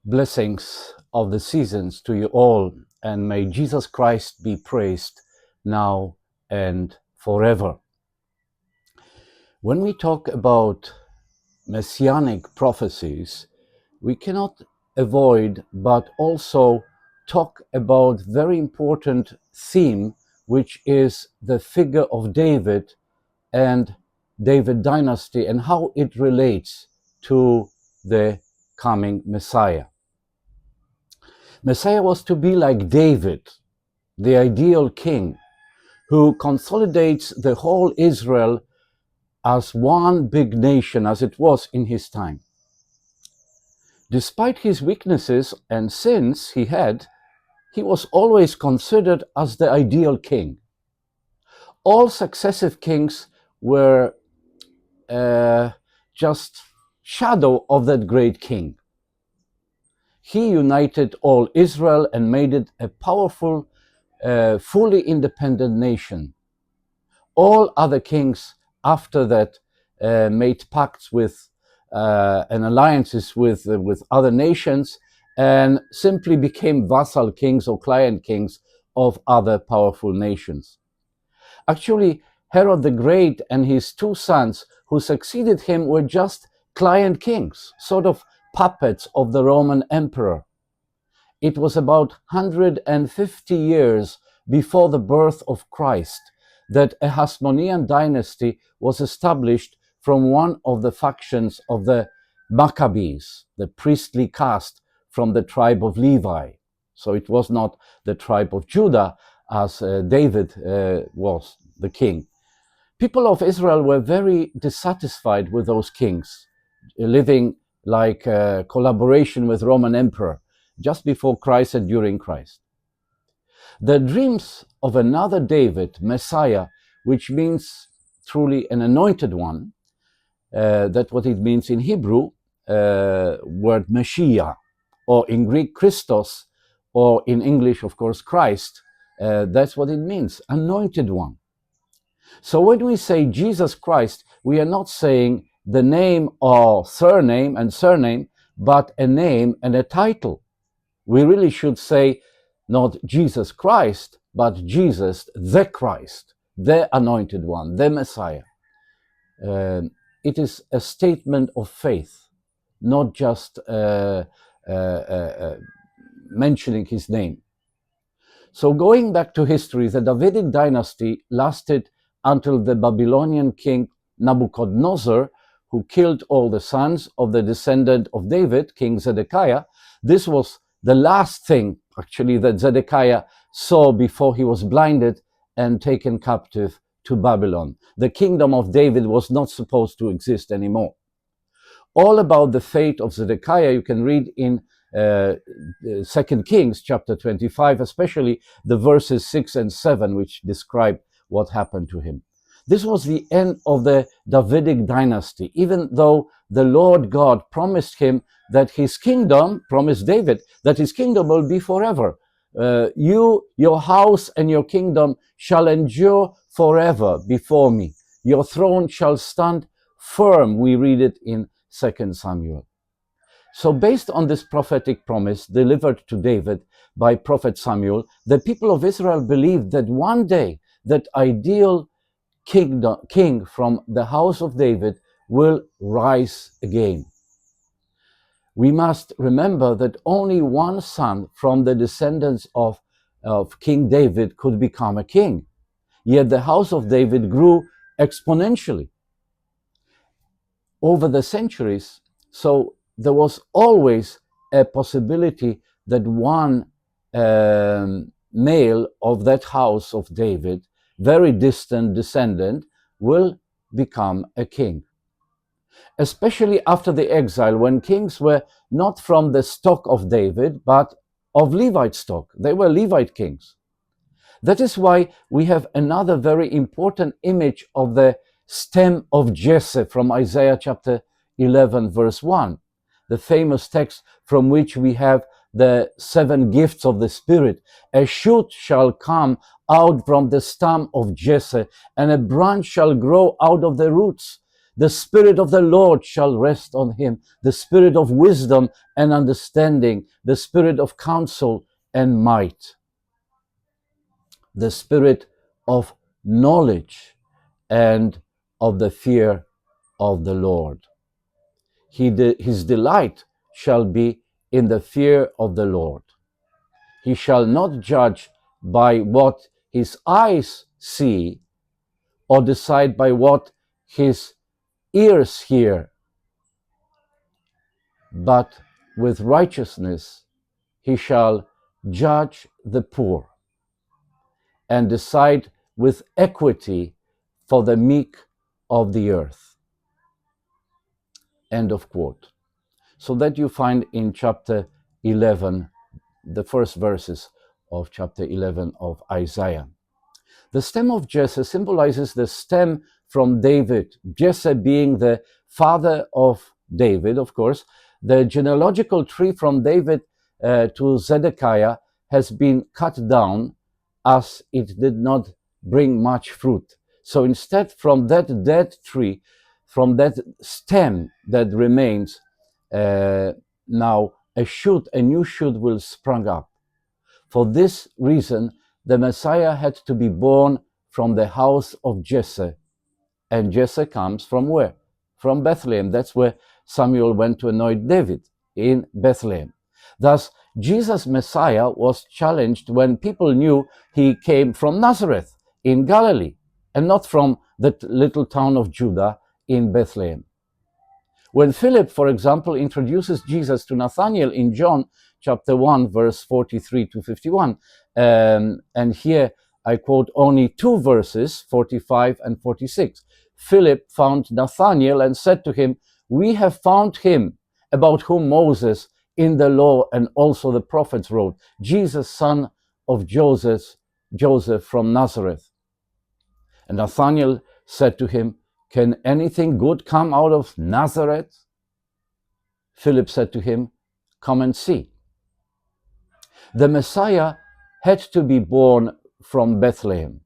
Blessings of the seasons to you all, and may Jesus Christ be praised now and forever. When we talk about Messianic prophecies, we cannot avoid but also talk about very important theme, which is the figure of David and David dynasty and how it relates to the coming Messiah. Messiah was to be like David, the ideal king, who consolidates the whole Israel as one big nation, as it was in his time. Despite his weaknesses and sins he was always considered as the ideal king. All successive kings were just shadow of that great king. He united all Israel and made it a powerful, fully independent nation. All other kings after that made pacts with and alliances with other nations and simply became vassal kings or client kings of other powerful nations. Actually, Herod the Great and his two sons who succeeded him were just client kings, sort of puppets of the Roman emperor. It was about 150 years before the birth of Christ that a Hasmonean dynasty was established from one of the factions of the Maccabees, the priestly caste from the tribe of Levi. So it was not the tribe of Judah as David was the king. People of Israel were very dissatisfied with those kings, living like collaboration with Roman emperor just before Christ and during Christ. The dreams of another David, Messiah, which means truly an anointed one, that's what it means in Hebrew, word Mashiach, or in Greek Christos, or in English, of course, Christ, that's what it means, anointed one. So when we say Jesus Christ, we are not saying the name or surname and surname, but a name and a title. We really should say not Jesus Christ, but Jesus the Christ, the anointed one, the Messiah. It is a statement of faith, not just mentioning his name. So going back to history, the Davidic dynasty lasted until the Babylonian king Nebuchadnezzar, who killed all the sons of the descendant of David, King Zedekiah. This was the last thing, actually, that Zedekiah saw before he was blinded and taken captive to Babylon. The kingdom of David was not supposed to exist anymore. All about the fate of Zedekiah you can read in 2 Kings chapter 25, especially the verses 6 and 7, which describe what happened to him. This was the end of the Davidic dynasty, even though the Lord God promised him that his kingdom, promised David, that his kingdom will be forever. Your house and your kingdom shall endure forever before me. Your throne shall stand firm, we read it in 2 Samuel. So based on this prophetic promise delivered to David by prophet Samuel, the people of Israel believed that one day that ideal king from the house of David will rise again. We must remember that only one son from the descendants of King David could become a king. Yet the house of David grew exponentially over the centuries. So there was always a possibility that one male of that house of David, very distant descendant, will become a king. Especially after the exile, when kings were not from the stock of David, but of Levite stock. They were Levite kings. That is why we have another very important image of the stem of Jesse from Isaiah chapter 11, verse 1, the famous text from which we have the 7 gifts of the Spirit. A shoot shall come out from the stem of Jesse, and a branch shall grow out of the roots. The Spirit of the Lord shall rest on him, the Spirit of wisdom and understanding, the Spirit of counsel and might, the Spirit of knowledge and of the fear of the Lord. His delight shall be in the fear of the Lord. He shall not judge by what his eyes see, or decide by what his ears hear, but with righteousness he shall judge the poor, and decide with equity for the meek of the earth. End of quote. So that you find in chapter 11, the first verses of chapter 11 of Isaiah. The stem of Jesse symbolizes the stem from David, Jesse being the father of David, of course. The genealogical tree from David to Zedekiah has been cut down as it did not bring much fruit. So instead, from that dead tree, from that stem that remains, now a new shoot will spring up. For this reason, the Messiah had to be born from the house of Jesse. And Jesse comes from where? From Bethlehem. That's where Samuel went to anoint David, in Bethlehem. Thus, Jesus' Messiah was challenged when people knew he came from Nazareth in Galilee and not from that little town of Judah in Bethlehem. When Philip, for example, introduces Jesus to Nathanael in John chapter 1, verse 43 to 51, and here I quote only two verses, 45 and 46. Philip found Nathanael and said to him, "We have found him about whom Moses in the law and also the prophets wrote, Jesus, son of Joseph from Nazareth." And Nathanael said to him, "Can anything good come out of Nazareth?" Philip said to him, "Come and see." The Messiah had to be born from Bethlehem.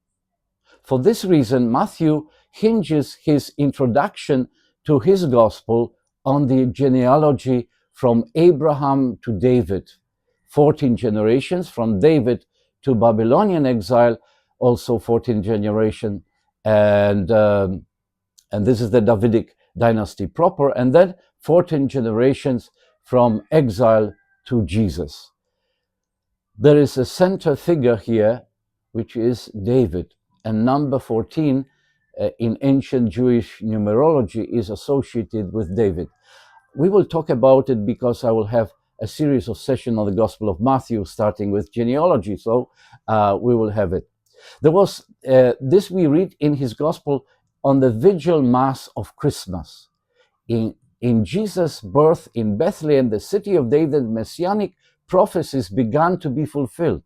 For this reason, Matthew hinges his introduction to his gospel on the genealogy from Abraham to David, 14 generations, from David to Babylonian exile, also 14 generations, and this is the Davidic dynasty proper, and then 14 generations from exile to Jesus. There is a center figure here, which is David, and number 14 in ancient Jewish numerology is associated with David. We will talk about it because I will have a series of sessions on the Gospel of Matthew, starting with genealogy, so we will have it. There was this we read in his Gospel on the Vigil Mass of Christmas. In Jesus' birth in Bethlehem, the city of David, Messianic prophecies began to be fulfilled.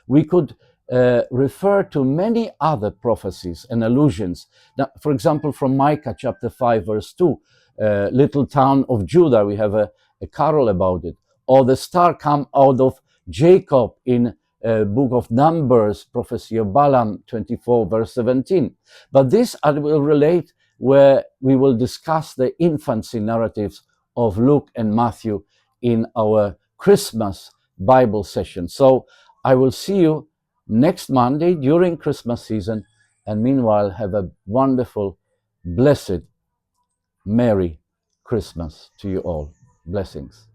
We could refer to many other prophecies and allusions. Now, for example, from Micah chapter 5, verse 2, little town of Judah, we have a carol about it. Or the star come out of Jacob in book of Numbers, prophecy of Balaam 24, verse 17. But this I will relate where we will discuss the infancy narratives of Luke and Matthew in our Christmas Bible session. So I will see you next Monday during Christmas season, and meanwhile have a wonderful, blessed, Merry Christmas to you all. Blessings.